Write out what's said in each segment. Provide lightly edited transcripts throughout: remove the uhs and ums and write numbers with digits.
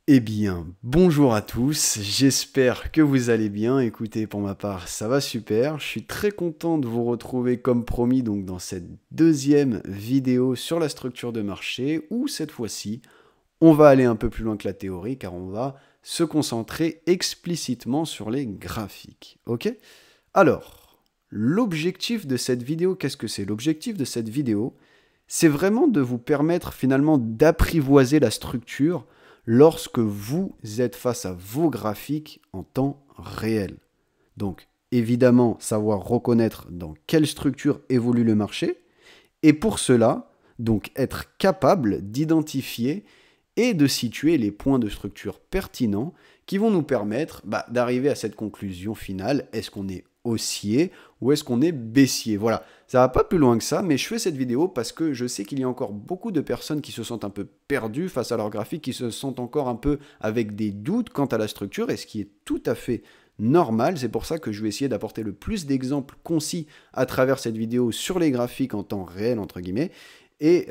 Eh bien, bonjour à tous, j'espère que vous allez bien. Écoutez, pour ma part, ça va super. Je suis très content de vous retrouver comme promis donc dans cette deuxième vidéo sur la structure de marché où cette fois-ci, on va aller un peu plus loin que la théorie car on va se concentrer explicitement sur les graphiques. Ok? Alors, l'objectif de cette vidéo, qu'est-ce que c'est? L'objectif de cette vidéo, c'est vraiment de vous permettre finalement d'apprivoiser la structure lorsque vous êtes face à vos graphiques en temps réel. Donc, évidemment, savoir reconnaître dans quelle structure évolue le marché, et pour cela, donc être capable d'identifier et de situer les points de structure pertinents qui vont nous permettre d'arriver à cette conclusion finale. Est-ce qu'on est haussier ou est-ce qu'on est baissier? Voilà, ça va pas plus loin que ça, mais je fais cette vidéo parce que je sais qu'il y a encore beaucoup de personnes qui se sentent un peu perdues face à leur graphique, qui se sentent encore un peu avec des doutes quant à la structure, et ce qui est tout à fait normal. C'est pour ça que je vais essayer d'apporter le plus d'exemples concis à travers cette vidéo sur les graphiques en temps réel, entre guillemets, et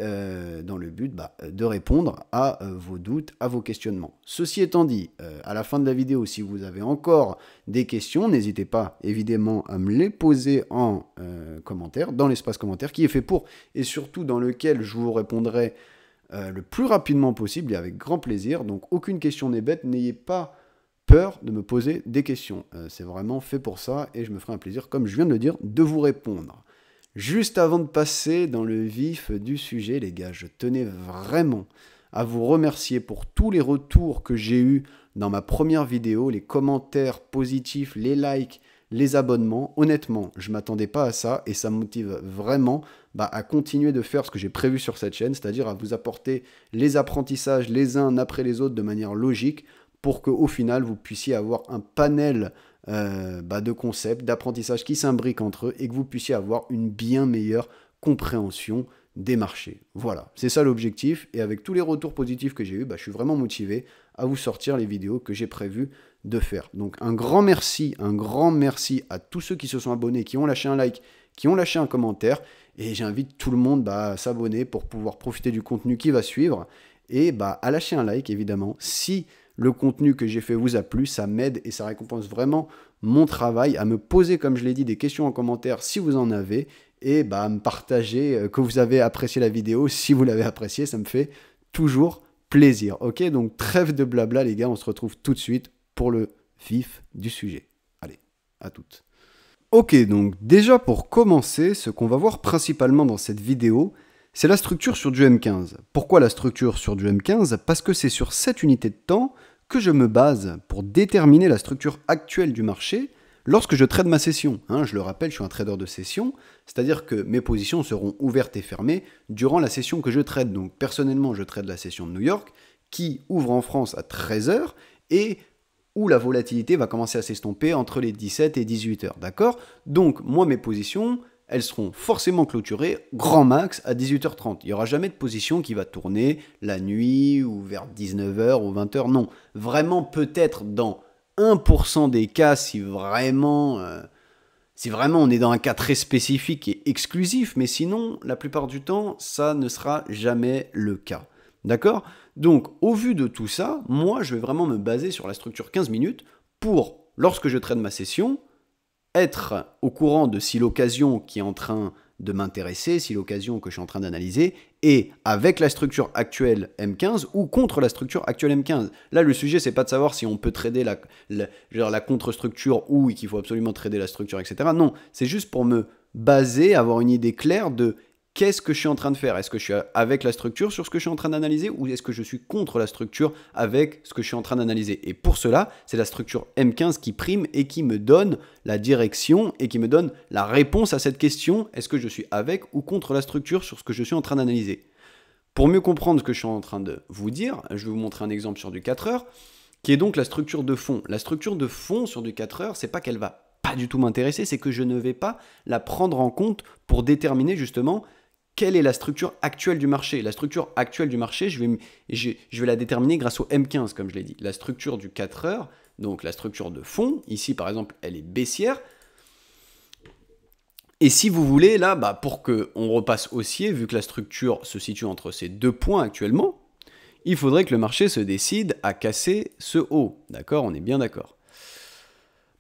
dans le but de répondre à vos doutes, à vos questionnements. Ceci étant dit, à la fin de la vidéo, si vous avez encore des questions, n'hésitez pas évidemment à me les poser en commentaire, dans l'espace commentaire qui est fait pour, et surtout dans lequel je vous répondrai le plus rapidement possible et avec grand plaisir. Donc aucune question n'est bête, n'ayez pas peur de me poser des questions. C'est vraiment fait pour ça et je me ferai un plaisir, comme je viens de le dire, de vous répondre. Juste avant de passer dans le vif du sujet, les gars, je tenais vraiment à vous remercier pour tous les retours que j'ai eus dans ma première vidéo, les commentaires positifs, les likes, les abonnements. Honnêtement, je ne m'attendais pas à ça et ça me motive vraiment à continuer de faire ce que j'ai prévu sur cette chaîne, c'est-à-dire à vous apporter les apprentissages les uns après les autres de manière logique pour qu'au final, vous puissiez avoir un panel de concepts, d'apprentissage qui s'imbriquent entre eux et que vous puissiez avoir une bien meilleure compréhension des marchés. Voilà, c'est ça l'objectif. Et avec tous les retours positifs que j'ai eus, je suis vraiment motivé à vous sortir les vidéos que j'ai prévu de faire. Donc un grand merci à tous ceux qui se sont abonnés, qui ont lâché un like, qui ont lâché un commentaire. Et j'invite tout le monde à s'abonner pour pouvoir profiter du contenu qui va suivre. Et à lâcher un like, évidemment, si le contenu que j'ai fait vous a plu, ça m'aide et ça récompense vraiment mon travail, à me poser, comme je l'ai dit, des questions en commentaire si vous en avez, et à me partager que vous avez apprécié la vidéo. Si vous l'avez appréciée, ça me fait toujours plaisir. Ok, donc trêve de blabla les gars, on se retrouve tout de suite pour le vif du sujet. Allez, à toutes. Ok, donc déjà pour commencer, ce qu'on va voir principalement dans cette vidéo, c'est la structure sur du M15. Pourquoi la structure sur du M15? Parce que c'est sur cette unité de temps que je me base pour déterminer la structure actuelle du marché lorsque je trade ma session. Je le rappelle, je suis un trader de session, c'est-à-dire que mes positions seront ouvertes et fermées durant la session que je trade. Donc personnellement, je trade la session de New York qui ouvre en France à 13 h et où la volatilité va commencer à s'estomper entre les 17 et 18 h. D'accord? Donc moi, mes positions, elles seront forcément clôturées grand max à 18h30. Il n'y aura jamais de position qui va tourner la nuit ou vers 19h ou 20h. Non, vraiment peut-être dans 1% des cas si vraiment on est dans un cas très spécifique et exclusif, mais sinon, la plupart du temps, ça ne sera jamais le cas. D'accord? Donc, au vu de tout ça, moi, je vais vraiment me baser sur la structure 15 minutes pour, lorsque je traite ma session, être au courant de si l'occasion qui est en train de m'intéresser, si l'occasion que je suis en train d'analyser est avec la structure actuelle M15 ou contre la structure actuelle M15. Là, le sujet, c'est pas de savoir si on peut trader la contre-structure ou qu'il faut absolument trader la structure, etc. Non, c'est juste pour me baser, avoir une idée claire de qu'est-ce que je suis en train de faire. Est-ce que je suis avec la structure sur ce que je suis en train d'analyser ou est-ce que je suis contre la structure avec ce que je suis en train d'analyser? Et pour cela, c'est la structure M15 qui prime et qui me donne la direction et qui me donne la réponse à cette question. Est-ce que je suis avec ou contre la structure sur ce que je suis en train d'analyser? Pour mieux comprendre ce que je suis en train de vous dire, je vais vous montrer un exemple sur du 4 heures, qui est donc la structure de fond. La structure de fond sur du 4 heures, c'est pas qu'elle va pas du tout m'intéresser, c'est que je ne vais pas la prendre en compte pour déterminer justement quelle est la structure actuelle du marché. La structure actuelle du marché, je vais la déterminer grâce au M15, comme je l'ai dit. La structure du 4 heures, donc la structure de fond, ici par exemple, elle est baissière. Et si vous voulez, là, pour qu'on repasse haussier, vu que la structure se situe entre ces deux points actuellement, il faudrait que le marché se décide à casser ce haut. D'accord? On est bien d'accord.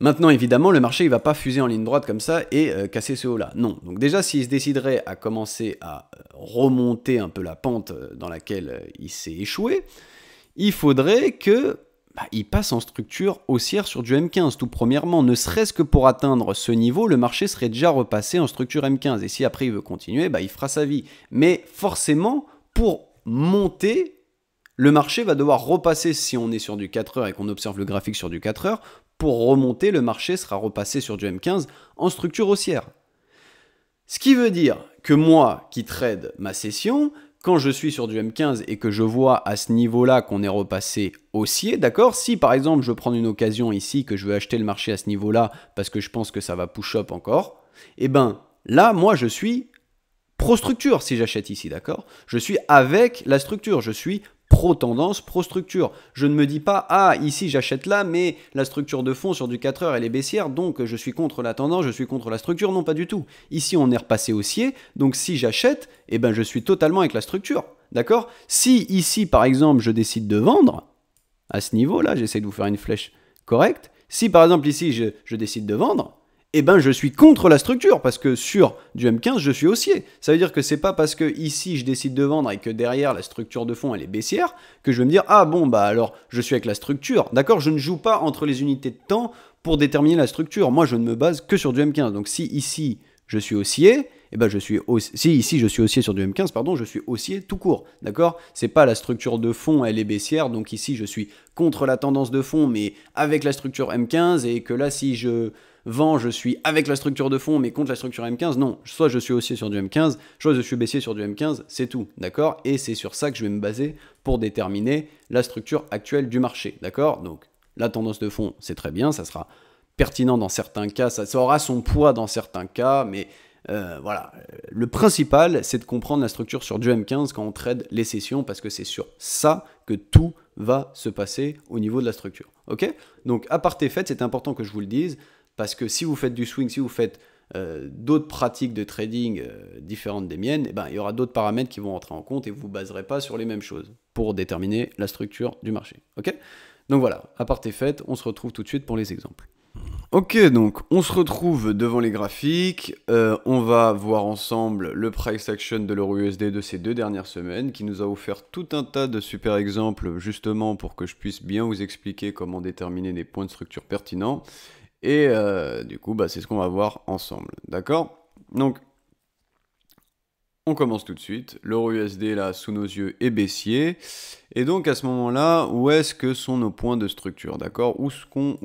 Maintenant, évidemment, le marché ne va pas fuser en ligne droite comme ça et casser ce haut-là. Non. Donc déjà, s'il se déciderait à commencer à remonter un peu la pente dans laquelle il s'est échoué, il faudrait que il passe en structure haussière sur du M15. Tout premièrement, ne serait-ce que pour atteindre ce niveau, le marché serait déjà repassé en structure M15. Et si après il veut continuer, il fera sa vie. Mais forcément, pour monter, le marché va devoir repasser, si on est sur du 4 heures et qu'on observe le graphique sur du 4 heures, pour remonter, le marché sera repassé sur du M15 en structure haussière. Ce qui veut dire que moi, qui trade ma session, quand je suis sur du M15 et que je vois à ce niveau-là qu'on est repassé haussier, d'accord? Si par exemple je prends une occasion ici, que je veux acheter le marché à ce niveau-là parce que je pense que ça va push-up encore, eh ben là, moi je suis pro-structure si j'achète ici, d'accord? Je suis avec la structure, je suis pro-tendance, pro-structure. Je ne me dis pas, ah, ici j'achète là, mais la structure de fond sur du 4 heures, elle est baissière, donc je suis contre la tendance, je suis contre la structure. Non, pas du tout. Ici, on est repassé haussier, donc si j'achète, eh ben, je suis totalement avec la structure. D'accord? Si ici, par exemple, je décide de vendre, à ce niveau-là, j'essaie de vous faire une flèche correcte. Si par exemple ici, je décide de vendre, eh ben je suis contre la structure parce que sur du M15, je suis haussier. Ça veut dire que c'est pas parce que ici je décide de vendre et que derrière la structure de fond elle est baissière que je vais me dire ah bon alors je suis avec la structure. D'accord, je ne joue pas entre les unités de temps pour déterminer la structure. Moi je ne me base que sur du M15. Donc si ici je suis haussier, eh ben si ici je suis haussier sur du M15, pardon, je suis haussier tout court. D'accord, c'est pas la structure de fond elle est baissière, donc ici je suis contre la tendance de fond mais avec la structure M15 et que là si je vend, je suis avec la structure de fond, mais contre la structure M15. Non, soit je suis haussier sur du M15, soit je suis baissier sur du M15, c'est tout, d'accord? Et c'est sur ça que je vais me baser pour déterminer la structure actuelle du marché, d'accord? Donc, la tendance de fond, c'est très bien, ça sera pertinent dans certains cas, ça aura son poids dans certains cas, mais voilà. Le principal, c'est de comprendre la structure sur du M15 quand on trade les sessions, parce que c'est sur ça que tout va se passer au niveau de la structure, ok? Donc, à part tes fêtes, c'est important que je vous le dise, parce que si vous faites du swing, si vous faites d'autres pratiques de trading différentes des miennes, il y aura d'autres paramètres qui vont rentrer en compte et vous ne vous baserez pas sur les mêmes choses pour déterminer la structure du marché. Ok? Donc voilà, à part tes fêtes, on se retrouve tout de suite pour les exemples. Ok, donc on se retrouve devant les graphiques, on va voir ensemble le price action de l'euro USD de ces 2 dernières semaines qui nous a offert tout un tas de super exemples justement pour que je puisse bien vous expliquer comment déterminer des points de structure pertinents. Et du coup, c'est ce qu'on va voir ensemble, d'accord? Donc, on commence tout de suite. L'euro USD, là, sous nos yeux, est baissier. Et donc, à ce moment-là, où est-ce que sont nos points de structure, d'accord? Où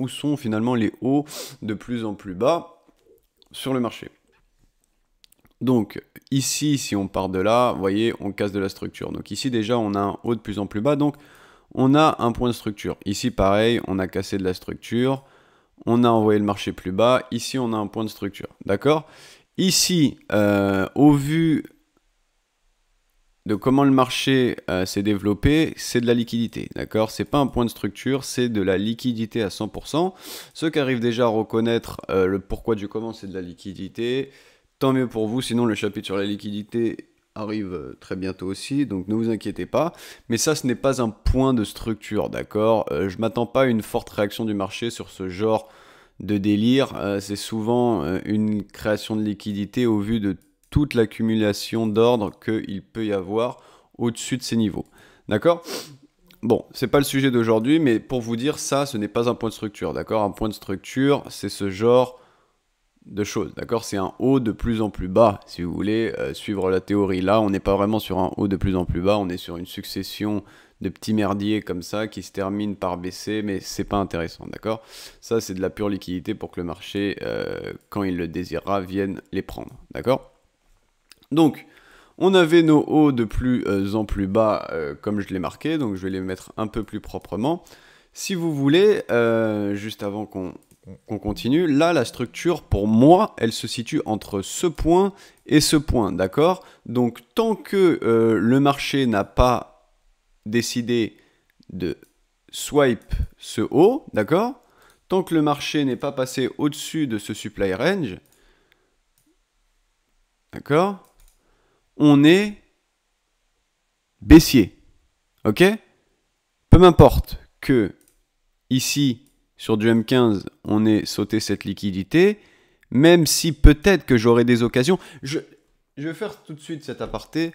sont finalement les hauts de plus en plus bas sur le marché? Donc, ici, si on part de là, vous voyez, on casse de la structure. Donc ici, déjà, on a un haut de plus en plus bas, donc on a un point de structure. Ici, pareil, on a cassé de la structure. On a envoyé le marché plus bas. Ici, on a un point de structure. D'accord? Ici, au vu de comment le marché s'est développé, c'est de la liquidité. D'accord? C'est pas un point de structure, c'est de la liquidité à 100%. Ceux qui arrivent déjà à reconnaître le pourquoi du comment c'est de la liquidité, tant mieux pour vous. Sinon, le chapitre sur la liquidité arrive très bientôt aussi, donc ne vous inquiétez pas. Mais ça, ce n'est pas un point de structure, d'accord? Je m'attends pas à une forte réaction du marché sur ce genre de délire. C'est souvent une création de liquidité au vu de toute l'accumulation d'ordre qu'il peut y avoir au-dessus de ces niveaux. D'accord? Bon, c'est pas le sujet d'aujourd'hui, mais pour vous dire ça, ce n'est pas un point de structure, d'accord? Un point de structure, c'est ce genre de choses, d'accord? C'est un haut de plus en plus bas, si vous voulez suivre la théorie. Là, on n'est pas vraiment sur un haut de plus en plus bas, on est sur une succession de petits merdiers comme ça qui se terminent par baisser, mais c'est pas intéressant, d'accord? Ça, c'est de la pure liquidité pour que le marché, quand il le désirera, vienne les prendre, d'accord? Donc, on avait nos hauts de plus en plus bas, comme je l'ai marqué, donc je vais les mettre un peu plus proprement. Si vous voulez, juste avant qu'on continue, là, la structure, pour moi, elle se situe entre ce point et ce point, d'accord? Donc, tant que le marché n'a pas décidé de swipe ce haut, d'accord? Tant que le marché n'est pas passé au-dessus de ce supply range, d'accord? On est baissier, ok? m'importe que ici, sur du M15, on ait sauté cette liquidité, même si peut-être que j'aurai des occasions. Je vais faire tout de suite cet aparté.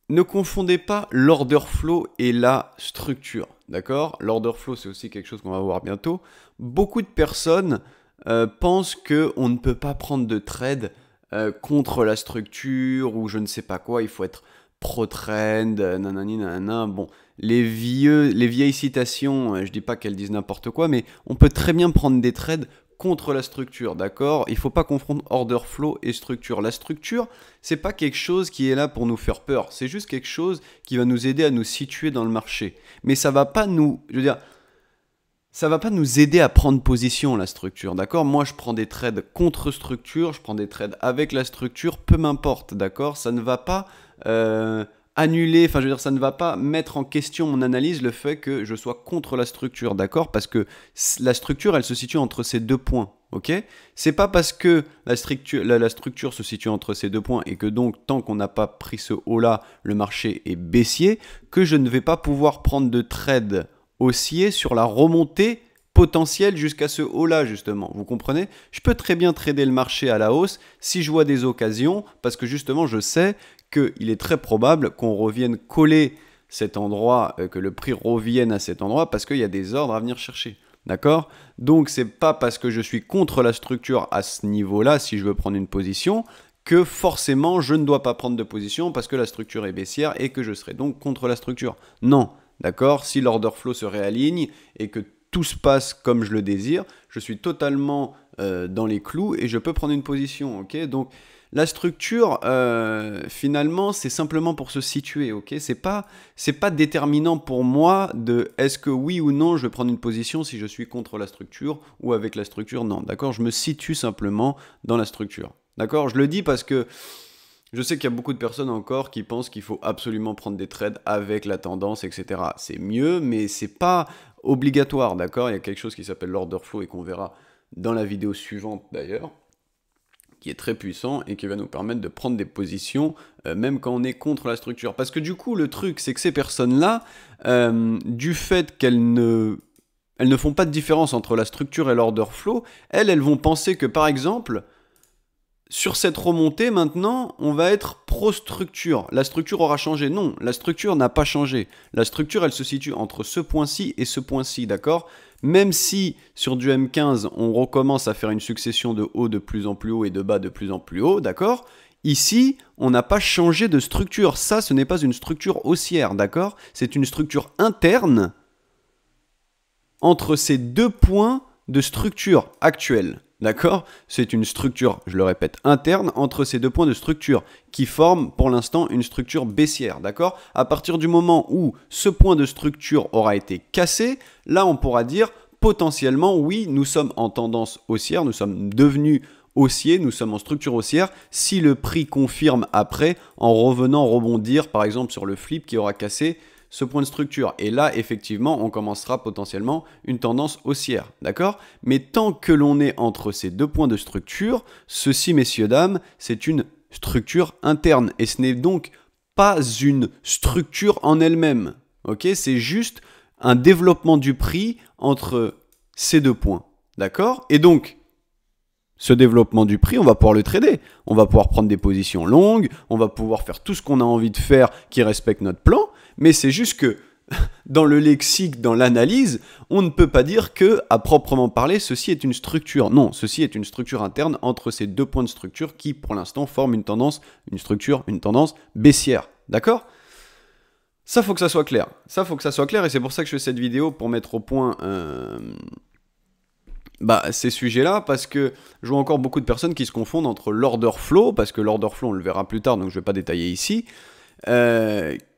Ne confondez pas l'order flow et la structure, d'accord? L'order flow, c'est aussi quelque chose qu'on va voir bientôt. Beaucoup de personnes pensent qu'on ne peut pas prendre de trade contre la structure ou je ne sais pas quoi, il faut être pro-trend, nanani, nanana. Bon, les vieilles citations, je dis pas qu'elles disent n'importe quoi, mais on peut très bien prendre des trades contre la structure, d'accord? Il ne faut pas confondre order flow et structure. La structure, c'est pas quelque chose qui est là pour nous faire peur, c'est juste quelque chose qui va nous aider à nous situer dans le marché. Mais ça va pas nous, je veux dire, ça va pas nous aider à prendre position, la structure, d'accord? Moi, je prends des trades contre structure, je prends des trades avec la structure, peu m'importe, d'accord? Ça ne va pas annuler, enfin, je veux dire, ça ne va pas mettre en question mon analyse le fait que je sois contre la structure, d'accord? Parce que la structure, elle se situe entre ces deux points, ok? C'est pas parce que la structure se situe entre ces deux points et que donc, tant qu'on n'a pas pris ce haut-là, le marché est baissier, que je ne vais pas pouvoir prendre de trade haussier sur la remontée potentielle jusqu'à ce haut-là, justement. Vous comprenez? Je peux très bien trader le marché à la hausse si je vois des occasions, parce que justement, je sais qu'il est très probable qu'on revienne coller cet endroit, que le prix revienne à cet endroit, parce qu'il y a des ordres à venir chercher. D'accord? Donc, c'est pas parce que je suis contre la structure à ce niveau-là, si je veux prendre une position, que forcément, je ne dois pas prendre de position parce que la structure est baissière et que je serai donc contre la structure. Non. D'accord? Si l'order flow se réaligne et que tout se passe comme je le désire, je suis totalement dans les clous et je peux prendre une position. Ok? Donc, la structure, finalement, c'est simplement pour se situer. Ok? C'est pas déterminant pour moi de est-ce que oui ou non je vais prendre une position si je suis contre la structure ou avec la structure. Non. D'accord? Je me situe simplement dans la structure. D'accord? Je le dis parce que je sais qu'il y a beaucoup de personnes encore qui pensent qu'il faut absolument prendre des trades avec la tendance, etc. C'est mieux, mais c'est pas obligatoire, d'accord? Il y a quelque chose qui s'appelle l'order flow et qu'on verra dans la vidéo suivante d'ailleurs, qui est très puissant et qui va nous permettre de prendre des positions, même quand on est contre la structure. Parce que du coup, le truc, c'est que ces personnes-là, du fait qu'elles ne font pas de différence entre la structure et l'order flow, elles vont penser que, par exemple, sur cette remontée, maintenant, on va être pro-structure. La structure aura changé. Non, la structure n'a pas changé. La structure, elle se situe entre ce point-ci et ce point-ci, d'accord? Même si, sur du M15, on recommence à faire une succession de hauts de plus en plus haut et de bas de plus en plus haut, d'accord? Ici, on n'a pas changé de structure. Ça, ce n'est pas une structure haussière, d'accord? C'est une structure interne entre ces deux points de structure actuelle. D'accord? C'est une structure, je le répète, interne entre ces deux points de structure qui forment pour l'instant une structure baissière. D'accord? À partir du moment où ce point de structure aura été cassé, là on pourra dire potentiellement oui, nous sommes en tendance haussière, nous sommes devenus haussiers, nous sommes en structure haussière si le prix confirme après en revenant rebondir par exemple sur le flip qui aura cassé ce point de structure. Et là, effectivement, on commencera potentiellement une tendance haussière, d'accord? Mais tant que l'on est entre ces deux points de structure, ceci, messieurs, dames, c'est une structure interne. Et ce n'est donc pas une structure en elle-même, ok? C'est juste un développement du prix entre ces deux points, d'accord? Et donc, ce développement du prix, on va pouvoir le trader. On va pouvoir prendre des positions longues, on va pouvoir faire tout ce qu'on a envie de faire qui respecte notre plan, mais c'est juste que dans le lexique, dans l'analyse, on ne peut pas dire que, à proprement parler, ceci est une structure. Non, ceci est une structure interne entre ces deux points de structure qui, pour l'instant, forment une tendance, une tendance baissière. D'accord ? Ça, faut que ça soit clair. Ça, faut que ça soit clair, et c'est pour ça que je fais cette vidéo, pour mettre au point ces sujets-là, parce que je vois encore beaucoup de personnes qui se confondent entre l'order flow, parce que l'order flow, on le verra plus tard, donc je ne vais pas détailler ici,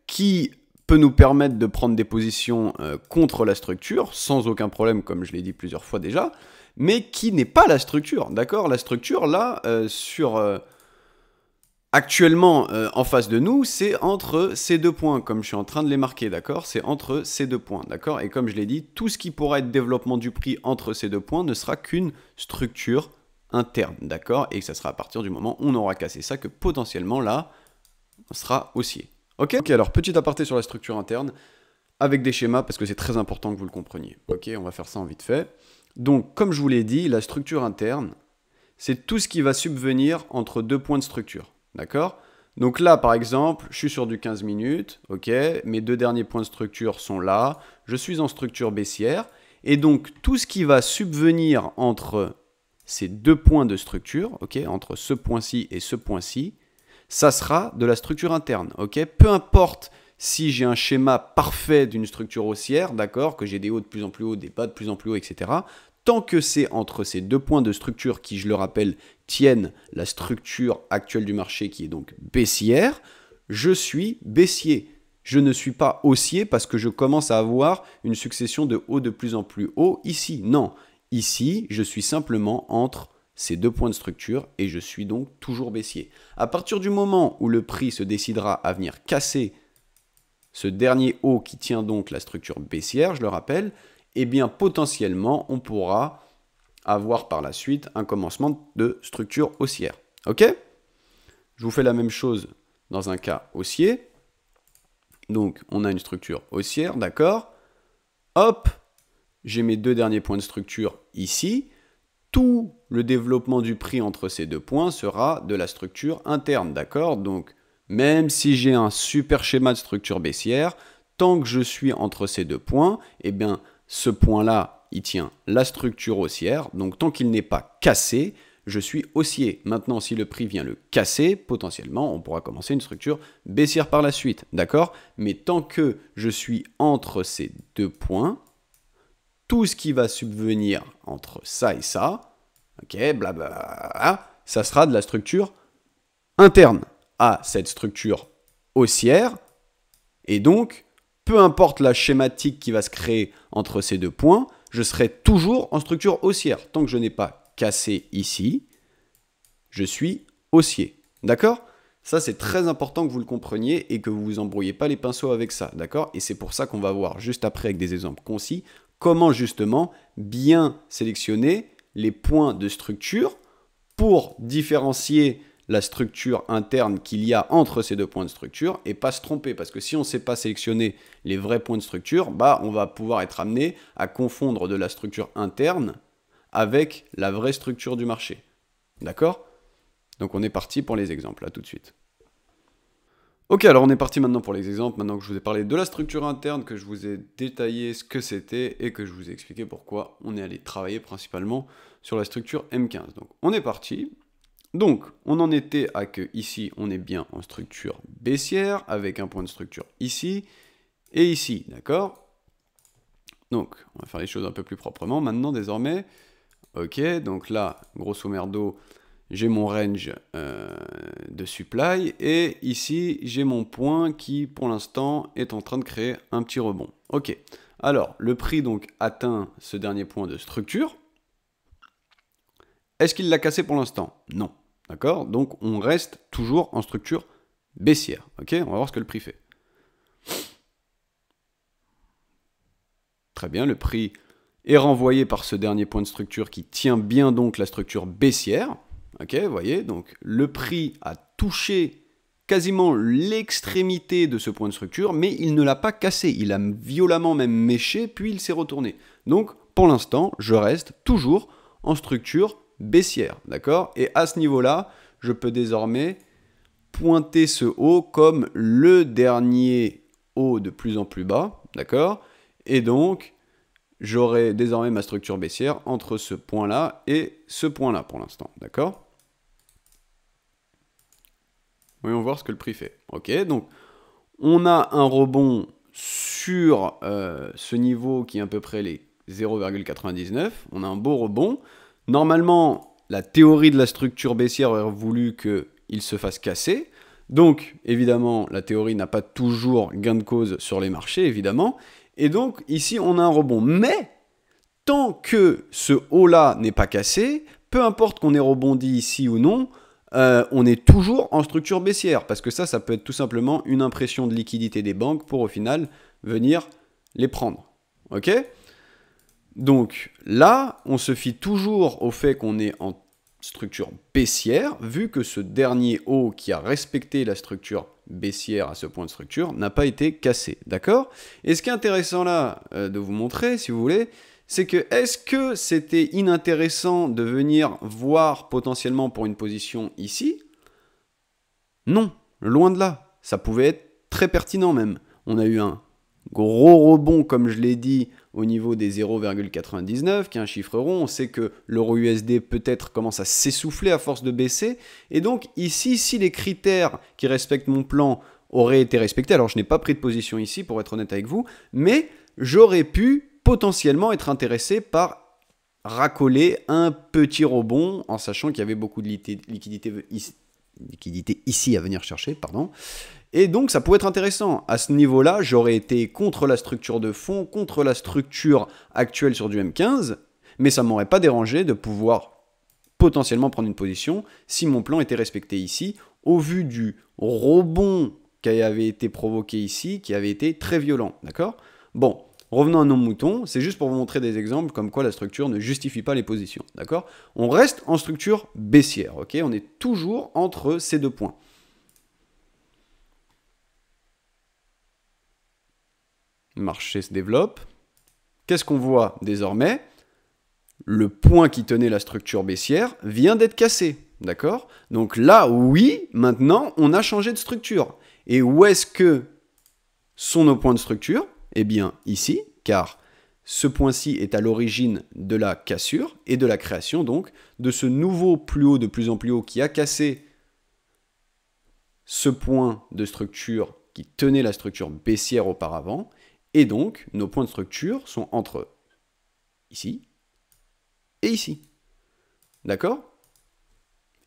qui peut nous permettre de prendre des positions contre la structure, sans aucun problème, comme je l'ai dit plusieurs fois déjà, mais qui n'est pas la structure, d'accord? La structure, là, actuellement, en face de nous, c'est entre ces deux points, comme je suis en train de les marquer, d'accord? C'est entre ces deux points, d'accord? Et comme je l'ai dit, tout ce qui pourra être développement du prix entre ces deux points ne sera qu'une structure interne, d'accord? Et ça sera à partir du moment où on aura cassé ça que potentiellement, là, on sera haussier. Ok, alors petit aparté sur la structure interne. avec des schémas parce que c'est très important que vous le compreniez. Ok, on va faire ça en vite fait. Donc, comme je vous l'ai dit, la structure interne, c'est tout ce qui va subvenir entre deux points de structure. D'accord? Donc là, par exemple, je suis sur du 15 minutes. Ok, mes deux derniers points de structure sont là. Je suis en structure baissière. Et donc, tout ce qui va subvenir entre ces deux points de structure, ok, entre ce point-ci et ce point-ci, ça sera de la structure interne. Ok, peu importe si j'ai un schéma parfait d'une structure haussière, d'accord, que j'ai des hauts de plus en plus hauts, des bas de plus en plus hauts, etc., tant que c'est entre ces deux points de structure qui, je le rappelle, tiennent la structure actuelle du marché qui est donc baissière, je suis baissier. Je ne suis pas haussier parce que je commence à avoir une succession de hauts de plus en plus hauts ici. Non, ici, je suis simplement entre ces deux points de structure et je suis donc toujours baissier. À partir du moment où le prix se décidera à venir casser ce dernier haut qui tient donc la structure baissière, je le rappelle, eh bien potentiellement on pourra avoir par la suite un commencement de structure haussière. Ok? Je vous fais la même chose dans un cas haussier. Donc on a une structure haussière, d'accord? Hop, j'ai mes deux derniers points de structure ici. Tout le développement du prix entre ces deux points sera de la structure interne, d'accord? Donc même si j'ai un super schéma de structure baissière, tant que je suis entre ces deux points, eh bien ce point-là, il tient la structure haussière. Donc tant qu'il n'est pas cassé, je suis haussier. Maintenant, si le prix vient le casser, potentiellement, on pourra commencer une structure baissière par la suite. D'accord? Mais tant que je suis entre ces deux points, tout ce qui va subvenir entre ça et ça, ok, blablabla, ça sera de la structure interne à cette structure haussière. Et donc, peu importe la schématique qui va se créer entre ces deux points, je serai toujours en structure haussière. Tant que je n'ai pas cassé ici, je suis haussier. D'accord? Ça, c'est très important que vous le compreniez et que vous ne vous embrouillez pas les pinceaux avec ça. D'accord? Et c'est pour ça qu'on va voir juste après avec des exemples concis comment justement bien sélectionner les points de structure pour différencier la structure interne qu'il y a entre ces deux points de structure et pas se tromper. Parce que si on ne sait pas sélectionner les vrais points de structure, bah, on va pouvoir être amené à confondre de la structure interne avec la vraie structure du marché. D'accord? Donc on est parti pour les exemples, là tout de suite. Ok, alors on est parti maintenant pour les exemples, maintenant que je vous ai parlé de la structure interne, que je vous ai détaillé ce que c'était et que je vous ai expliqué pourquoi on est allé travailler principalement sur la structure M15. Donc on est parti. Donc, on en était à que ici, on est bien en structure baissière, avec un point de structure ici et ici, d'accord? Donc, on va faire les choses un peu plus proprement maintenant, désormais. Ok, donc là, grosso merdo, j'ai mon range de supply, et ici, j'ai mon point qui, pour l'instant, est en train de créer un petit rebond. Ok, alors, le prix, donc, atteint ce dernier point de structure. Est-ce qu'il l'a cassé pour l'instant? Non. D'accord? Donc, on reste toujours en structure baissière. Ok? On va voir ce que le prix fait. Très bien, le prix est renvoyé par ce dernier point de structure qui tient bien donc la structure baissière. Ok, vous voyez? Donc, le prix a touché quasiment l'extrémité de ce point de structure, mais il ne l'a pas cassé. Il a violemment même méché, puis il s'est retourné. Donc, pour l'instant, je reste toujours en structure baissière, d'accord? Et à ce niveau-là, je peux désormais pointer ce haut comme le dernier haut de plus en plus bas, d'accord? Et donc, j'aurai désormais ma structure baissière entre ce point-là et ce point-là pour l'instant, d'accord? Voyons voir ce que le prix fait. Ok, donc on a un rebond sur ce niveau qui est à peu près les 0,99. On a un beau rebond. Normalement, la théorie de la structure baissière aurait voulu qu'il se fasse casser. Donc, évidemment, la théorie n'a pas toujours gain de cause sur les marchés, évidemment. Et donc, ici, on a un rebond. Mais, tant que ce haut-là n'est pas cassé, peu importe qu'on ait rebondi ici ou non, on est toujours en structure baissière. Parce que ça peut être tout simplement une impression de liquidité des banques pour, au final, venir les prendre. Ok ? Donc là, on se fie toujours au fait qu'on est en structure baissière, vu que ce dernier haut qui a respecté la structure baissière à ce point de structure n'a pas été cassée, d'accord? Et ce qui est intéressant là de vous montrer, si vous voulez, c'est que est-ce que c'était inintéressant de venir voir potentiellement pour une position ici? Non, loin de là. Ça pouvait être très pertinent même. On a eu un gros rebond, comme je l'ai dit, au niveau des 0,99, qui est un chiffre rond. On sait que l'euro USD peut-être commence à s'essouffler à force de baisser. Et donc ici, si les critères qui respectent mon plan auraient été respectés, alors je n'ai pas pris de position ici pour être honnête avec vous, mais j'aurais pu potentiellement être intéressé par racoler un petit rebond en sachant qu'il y avait beaucoup de liquidité ici à venir chercher, pardon. Et donc ça pouvait être intéressant. À ce niveau-là, j'aurais été contre la structure de fond, contre la structure actuelle sur du M15, mais ça ne m'aurait pas dérangé de pouvoir potentiellement prendre une position si mon plan était respecté ici, au vu du rebond qui avait été provoqué ici, qui avait été très violent, d'accord? Bon, revenons à nos moutons, c'est juste pour vous montrer des exemples comme quoi la structure ne justifie pas les positions, d'accord? On reste en structure baissière, ok? On est toujours entre ces deux points. Le marché se développe. Qu'est-ce qu'on voit désormais? Le point qui tenait la structure baissière vient d'être cassé, d'accord? Donc là, oui, maintenant, on a changé de structure. Et où est-ce que sont nos points de structure? Eh bien, ici, car ce point-ci est à l'origine de la cassure et de la création, donc, de ce nouveau plus haut de plus en plus haut qui a cassé ce point de structure qui tenait la structure baissière auparavant. Et donc, nos points de structure sont entre ici et ici. D'accord?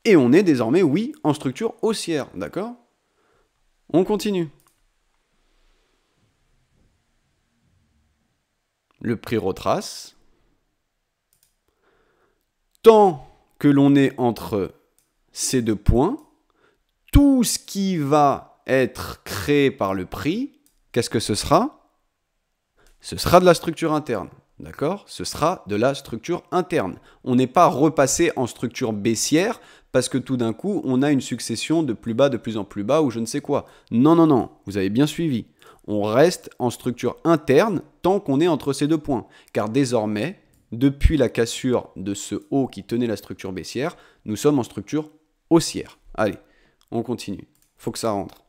Et on est désormais, oui, en structure haussière. D'accord? On continue. Le prix retrace. Tant que l'on est entre ces deux points, tout ce qui va être créé par le prix, qu'est-ce que ce sera? Ce sera de la structure interne, d'accord? Ce sera de la structure interne. On n'est pas repassé en structure baissière parce que tout d'un coup, on a une succession de plus bas, de plus en plus bas ou je ne sais quoi. Non, non, non, vous avez bien suivi. On reste en structure interne tant qu'on est entre ces deux points. Car désormais, depuis la cassure de ce haut qui tenait la structure baissière, nous sommes en structure haussière. Allez, on continue. Faut que ça rentre.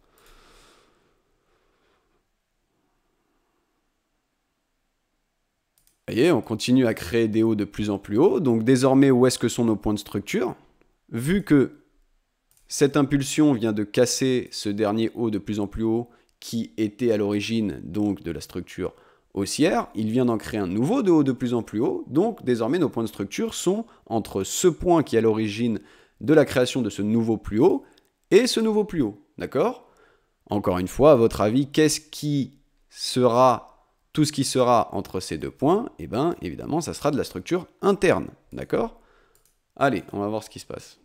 Vous voyez, on continue à créer des hauts de plus en plus hauts. Donc désormais, où est-ce que sont nos points de structure? Vu que cette impulsion vient de casser ce dernier haut de plus en plus haut qui était à l'origine donc de la structure haussière, il vient d'en créer un nouveau de haut de plus en plus haut. Donc désormais, nos points de structure sont entre ce point qui est à l'origine de la création de ce nouveau plus haut et ce nouveau plus haut. D'accord? Encore une fois, à votre avis, qu'est-ce qui sera... Tout ce qui sera entre ces deux points, eh bien, évidemment, ça sera de la structure interne. D'accord? Allez, on va voir ce qui se passe.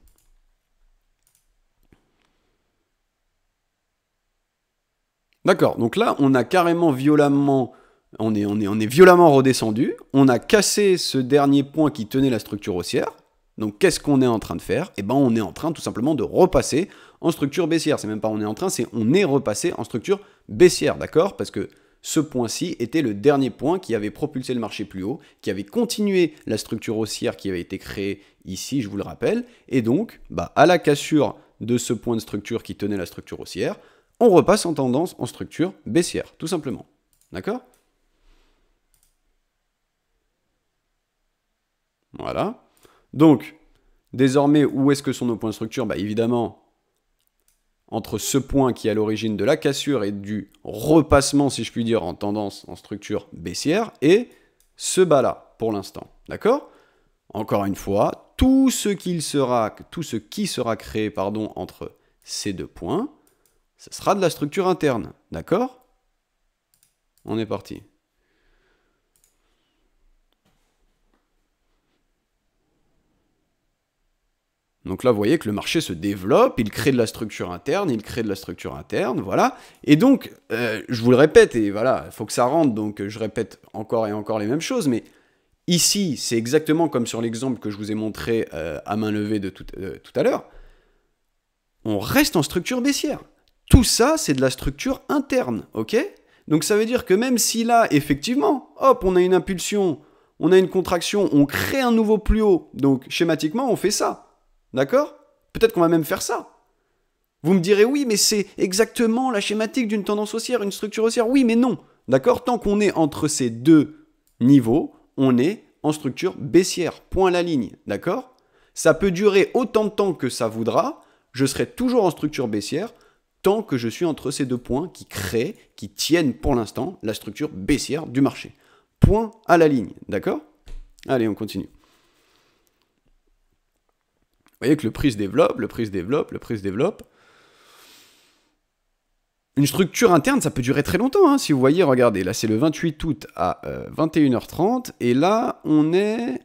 D'accord, donc là, on a carrément violemment... On est violemment redescendu. On a cassé ce dernier point qui tenait la structure haussière. Donc, qu'est-ce qu'on est en train de faire? Eh bien, on est en train tout simplement de repasser en structure baissière. C'est même pas on est en train, c'est on est repassé en structure baissière. D'accord? Parce que ce point-ci était le dernier point qui avait propulsé le marché plus haut, qui avait continué la structure haussière qui avait été créée ici, je vous le rappelle. Et donc, à la cassure de ce point de structure qui tenait la structure haussière, on repasse en tendance en structure baissière, tout simplement. D'accord? Voilà. Donc, désormais, où est-ce que sont nos points de structure? Évidemment, entre ce point qui est à l'origine de la cassure et du repassement, si je puis dire, en tendance en structure baissière, et ce bas-là, pour l'instant. D'accord? Encore une fois, tout ce qui sera créé entre ces deux points, ce sera de la structure interne. D'accord? On est parti. Donc là, vous voyez que le marché se développe, il crée de la structure interne, voilà. Et donc, je vous le répète, et voilà, il faut que ça rentre, donc je répète encore et encore les mêmes choses, mais ici, c'est exactement comme sur l'exemple que je vous ai montré à main levée de tout à l'heure. On reste en structure baissière. Tout ça, c'est de la structure interne, ok? Donc ça veut dire que même si là, effectivement, hop, on a une impulsion, on a une contraction, on crée un nouveau plus haut, donc schématiquement, on fait ça, d'accord? Peut-être qu'on va même faire ça. Vous me direz, oui, mais c'est exactement la schématique d'une tendance haussière, une structure haussière. Oui, mais non, d'accord? Tant qu'on est entre ces deux niveaux, on est en structure baissière, point à la ligne, d'accord? Ça peut durer autant de temps que ça voudra, je serai toujours en structure baissière, tant que je suis entre ces deux points qui créent, qui tiennent pour l'instant la structure baissière du marché. Point à la ligne, d'accord? Allez, on continue. Vous voyez que le prix se développe, le prix se développe, le prix se développe. Une structure interne, ça peut durer très longtemps, hein. Si vous voyez, regardez, là c'est le 28 août à 21h30, et là on est...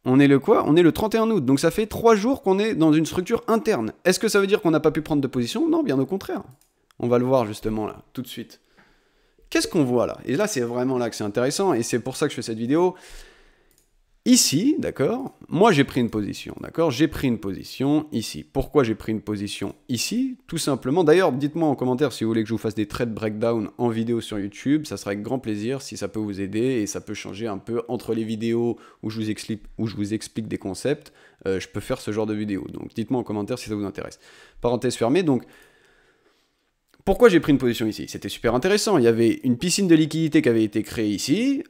On est le quoi? On est le 31 août, donc ça fait 3 jours qu'on est dans une structure interne. Est-ce que ça veut dire qu'on n'a pas pu prendre de position? Non, bien au contraire. On va le voir justement là, tout de suite. Qu'est-ce qu'on voit là? Et là, c'est vraiment là que c'est intéressant, et c'est pour ça que je fais cette vidéo. Ici, d'accord, moi j'ai pris une position, d'accord, j'ai pris une position ici. Pourquoi j'ai pris une position ici? Tout simplement, d'ailleurs, dites-moi en commentaire si vous voulez que je vous fasse des trade breakdown en vidéo sur YouTube, ça sera avec grand plaisir si ça peut vous aider, et ça peut changer un peu entre les vidéos où je vous explique des concepts, je peux faire ce genre de vidéo. Donc dites-moi en commentaire si ça vous intéresse. Parenthèse fermée, donc... Pourquoi j'ai pris une position ici? C'était super intéressant, il y avait une piscine de liquidité qui avait été créée ici,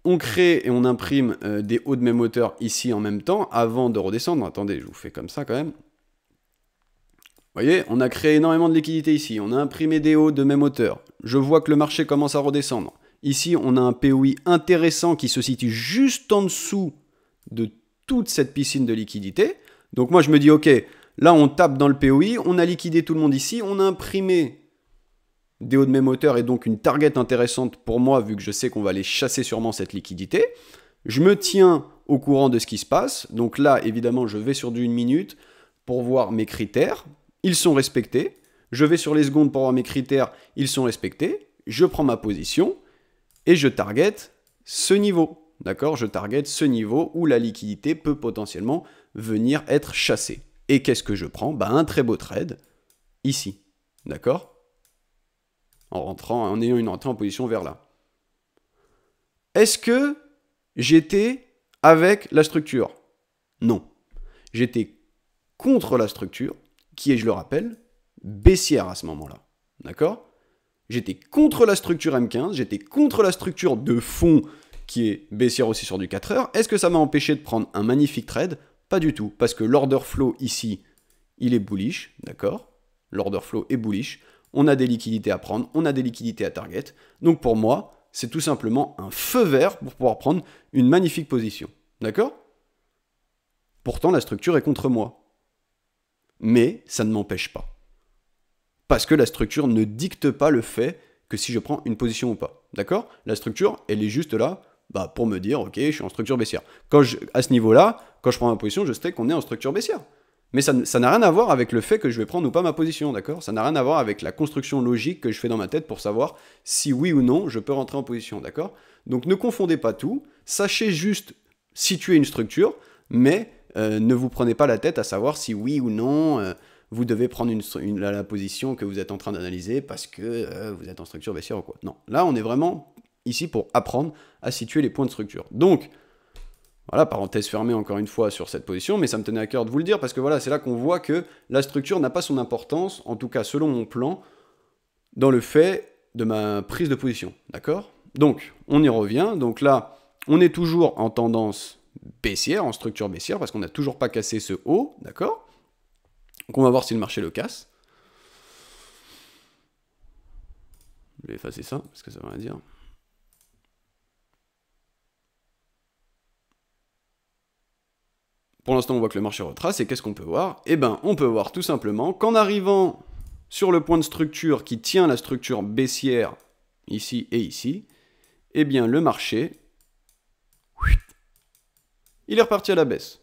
on crée et on imprime des hauts de même hauteur ici en même temps, avant de redescendre. Attendez, je vous fais comme ça quand même. Vous voyez, on a créé énormément de liquidités ici, on a imprimé des hauts de même hauteur. Je vois que le marché commence à redescendre. Ici, on a un POI intéressant qui se situe juste en dessous de toute cette piscine de liquidité. Donc moi, je me dis, ok, là, on tape dans le POI, on a liquidé tout le monde ici, on a imprimé des hauts de même hauteur et donc une target intéressante pour moi vu que je sais qu'on va aller chasser sûrement cette liquidité. Je me tiens au courant de ce qui se passe. Donc là, évidemment, je vais sur du 1 minute pour voir mes critères. Ils sont respectés. Je vais sur les secondes pour voir mes critères. Ils sont respectés. Je prends ma position et je target ce niveau. D'accord? Je target ce niveau où la liquidité peut potentiellement venir être chassée. Et qu'est-ce que je prends? Bah, un très beau trade ici. D'accord? En ayant une entrée en position vers là. Est-ce que j'étais avec la structure? Non. J'étais contre la structure, qui est, je le rappelle, baissière à ce moment-là. D'accord? J'étais contre la structure M15, j'étais contre la structure de fond qui est baissière aussi sur du 4 heures. Est-ce que ça m'a empêché de prendre un magnifique trade? Pas du tout, parce que l'order flow ici, il est bullish, d'accord? L'order flow est bullish. On a des liquidités à prendre, on a des liquidités à target. Donc pour moi, c'est tout simplement un feu vert pour pouvoir prendre une magnifique position. D'accord? Pourtant, la structure est contre moi. Mais ça ne m'empêche pas. Parce que la structure ne dicte pas le fait que si je prends une position ou pas. D'accord? La structure, elle est juste là pour me dire, ok, je suis en structure baissière. À ce niveau-là, quand je prends ma position, je sais qu'on est en structure baissière. Mais ça n'a rien à voir avec le fait que je vais prendre ou pas ma position, d'accord? Ça n'a rien à voir avec la construction logique que je fais dans ma tête pour savoir si oui ou non je peux rentrer en position, d'accord? Donc ne confondez pas tout, sachez juste situer une structure, mais ne vous prenez pas la tête à savoir si oui ou non vous devez prendre la position que vous êtes en train d'analyser parce que vous êtes en structure baissière ou quoi. Non, là on est vraiment ici pour apprendre à situer les points de structure. Donc, voilà, parenthèse fermée encore une fois sur cette position, mais ça me tenait à cœur de vous le dire parce que voilà, c'est là qu'on voit que la structure n'a pas son importance, en tout cas selon mon plan, dans le fait de ma prise de position, d'accord? Donc, on y revient, donc là, on est toujours en tendance baissière, en structure baissière, parce qu'on n'a toujours pas cassé ce haut, d'accord? Donc on va voir si le marché le casse. Je vais effacer ça, parce que ça veut rien dire. Pour l'instant, on voit que le marché retrace, et qu'est-ce qu'on peut voir? Eh bien, on peut voir tout simplement qu'en arrivant sur le point de structure qui tient la structure baissière, ici et ici, eh bien, le marché, il est reparti à la baisse.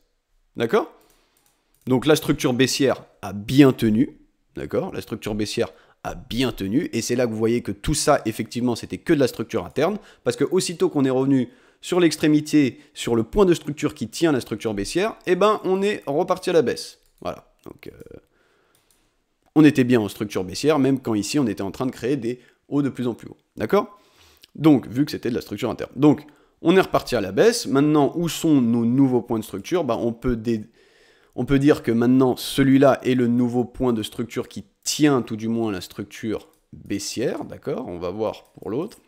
D'accord? Donc, la structure baissière a bien tenu, d'accord? La structure baissière a bien tenu, et c'est là que vous voyez que tout ça, effectivement, c'était que de la structure interne, parce que aussitôt qu'on est revenu sur l'extrémité, sur le point de structure qui tient la structure baissière, eh ben, on est reparti à la baisse. Voilà. Donc, on était bien en structure baissière, même quand ici, on était en train de créer des hauts de plus en plus hauts. D'accord? Donc, vu que c'était de la structure interne. Donc, on est reparti à la baisse. Maintenant, où sont nos nouveaux points de structure? Bah, on peut dire que maintenant, celui-là est le nouveau point de structure qui tient tout du moins la structure baissière. D'accord? On va voir pour l'autre.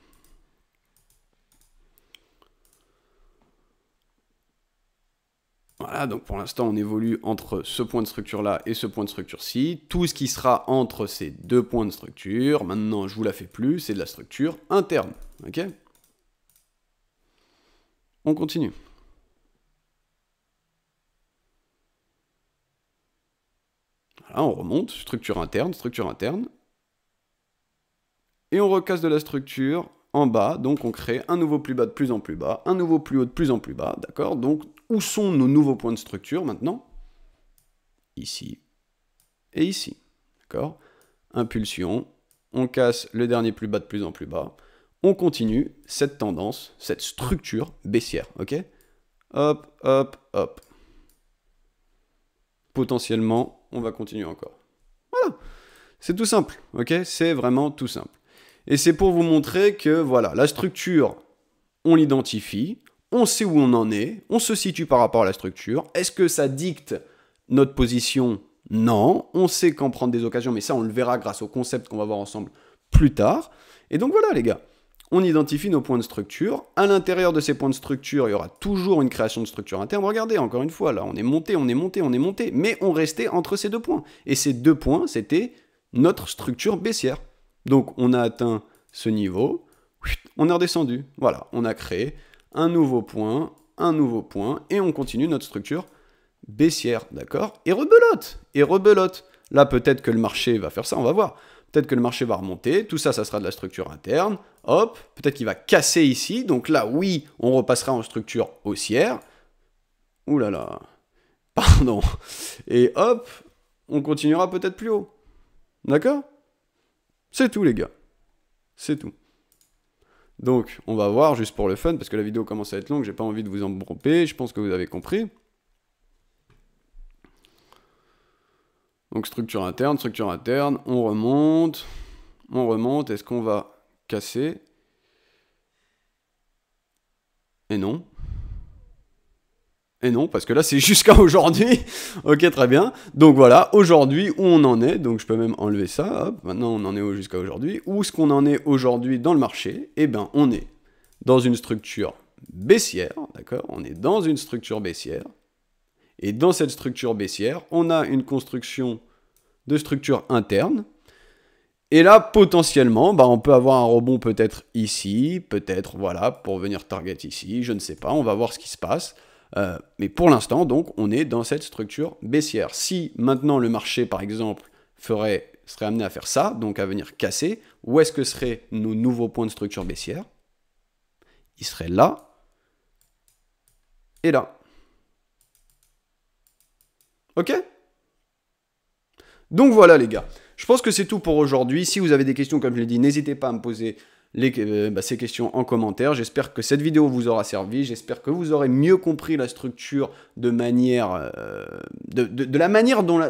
Voilà, donc pour l'instant, on évolue entre ce point de structure-là et ce point de structure-ci. Tout ce qui sera entre ces deux points de structure, maintenant, je vous la fais plus, c'est de la structure interne. Ok? On continue. Voilà, on remonte, structure interne, et on recasse de la structure en bas, donc on crée un nouveau plus bas de plus en plus bas, un nouveau plus haut de plus en plus bas, d'accord? Donc, où sont nos nouveaux points de structure maintenant? Ici et ici, d'accord? Impulsion, on casse le dernier plus bas de plus en plus bas, on continue cette tendance, cette structure baissière, ok? Hop, hop, hop. Potentiellement, on va continuer encore. Voilà, c'est tout simple, ok? C'est vraiment tout simple. Et c'est pour vous montrer que, voilà, la structure, on l'identifie, on sait où on en est, on se situe par rapport à la structure. Est-ce que ça dicte notre position? Non. On sait quand prendre des occasions, mais ça, on le verra grâce au concept qu'on va voir ensemble plus tard. Et donc voilà, les gars. On identifie nos points de structure. À l'intérieur de ces points de structure, il y aura toujours une création de structure interne. Regardez, encore une fois, là, on est monté, mais on restait entre ces deux points. Et ces deux points, c'était notre structure baissière. Donc, on a atteint ce niveau, on est redescendu. Voilà, on a créé un nouveau point, et on continue notre structure baissière, d'accord? Et rebelote. Là, peut-être que le marché va faire ça, on va voir. Peut-être que le marché va remonter, tout ça, ça sera de la structure interne. Hop, peut-être qu'il va casser ici. Donc là, oui, on repassera en structure haussière. Ouh là là, pardon. Et hop, on continuera peut-être plus haut. D'accord? C'est tout, les gars. C'est tout. Donc, on va voir, juste pour le fun, parce que la vidéo commence à être longue, j'ai pas envie de vous embrouper, je pense que vous avez compris. Donc, structure interne, on remonte, est-ce qu'on va casser? Et non. Et non, parce que là, c'est jusqu'à aujourd'hui. Ok, très bien. Donc voilà, aujourd'hui, où on en est, donc je peux même enlever ça, hop, maintenant on en est jusqu'à aujourd'hui. Où est-ce qu'on en est aujourd'hui dans le marché? Eh bien, on est dans une structure baissière, d'accord? On est dans une structure baissière. Et dans cette structure baissière, on a une construction de structure interne. Et là, potentiellement, bah, on peut avoir un rebond peut-être ici, peut-être, voilà, pour venir target ici, je ne sais pas, on va voir ce qui se passe. Mais pour l'instant, donc, on est dans cette structure baissière. Si maintenant le marché, par exemple, serait amené à faire ça, donc à venir casser, où est-ce que seraient nos nouveaux points de structure baissière? Ils seraient là et là. Ok? Donc voilà, les gars. Je pense que c'est tout pour aujourd'hui. Si vous avez des questions, comme je l'ai dit, n'hésitez pas à me poser ces questions en commentaire. J'espère que cette vidéo vous aura servi. J'espère que vous aurez mieux compris la structure de manière... de la manière dont...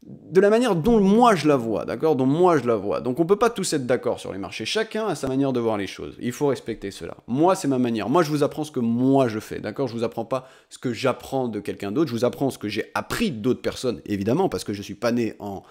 de la manière dont moi je la vois, d'accord? Dont moi je la vois. Donc on peut pas tous être d'accord sur les marchés. Chacun a sa manière de voir les choses. Il faut respecter cela. Moi, c'est ma manière. Moi, je vous apprends ce que moi je fais, d'accord? Je vous apprends pas ce que j'apprends de quelqu'un d'autre. Je vous apprends ce que j'ai appris d'autres personnes, évidemment, parce que je suis pas né en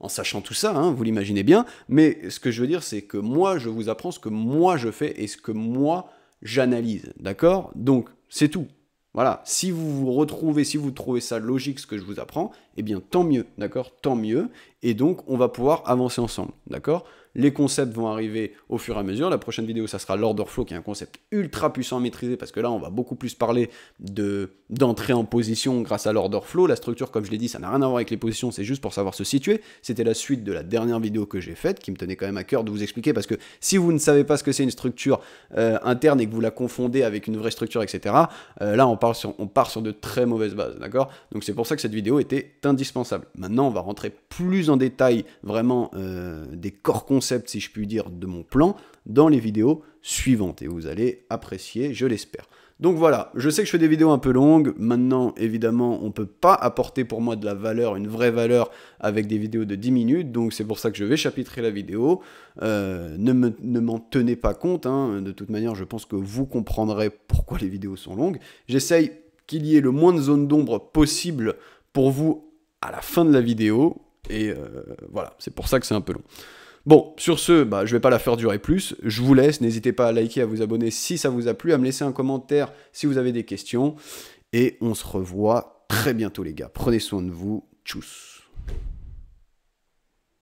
sachant tout ça, hein, vous l'imaginez bien. Mais ce que je veux dire, c'est que moi, je vous apprends ce que moi je fais et ce que moi j'analyse, d'accord? Donc, c'est tout. Voilà, si vous vous retrouvez, si vous trouvez ça logique ce que je vous apprends, eh bien tant mieux, d'accord? Tant mieux, et donc on va pouvoir avancer ensemble, d'accord? Les concepts vont arriver au fur et à mesure. La prochaine vidéo, ça sera l'order flow, qui est un concept ultra puissant à maîtriser, parce que là, on va beaucoup plus parler d'entrée en position grâce à l'order flow. La structure, comme je l'ai dit, ça n'a rien à voir avec les positions, c'est juste pour savoir se situer. C'était la suite de la dernière vidéo que j'ai faite, qui me tenait quand même à cœur de vous expliquer, parce que si vous ne savez pas ce que c'est une structure interne et que vous la confondez avec une vraie structure, etc., là, on part sur de très mauvaises bases, d'accord? Donc c'est pour ça que cette vidéo était indispensable. Maintenant, on va rentrer plus en détail, vraiment, des corps concepts, si je puis dire, de mon plan, dans les vidéos suivantes, et vous allez apprécier, je l'espère. Donc voilà, je sais que je fais des vidéos un peu longues, maintenant évidemment on peut pas apporter pour moi de la valeur, une vraie valeur avec des vidéos de 10 minutes, donc c'est pour ça que je vais chapitrer la vidéo, ne m'en tenez pas compte, hein. De toute manière je pense que vous comprendrez pourquoi les vidéos sont longues, j'essaye qu'il y ait le moins de zones d'ombre possible pour vous à la fin de la vidéo, et voilà, c'est pour ça que c'est un peu long. Bon, sur ce, je vais pas la faire durer plus, je vous laisse, n'hésitez pas à liker, à vous abonner si ça vous a plu, à me laisser un commentaire si vous avez des questions, et on se revoit très bientôt les gars, prenez soin de vous, tchuss.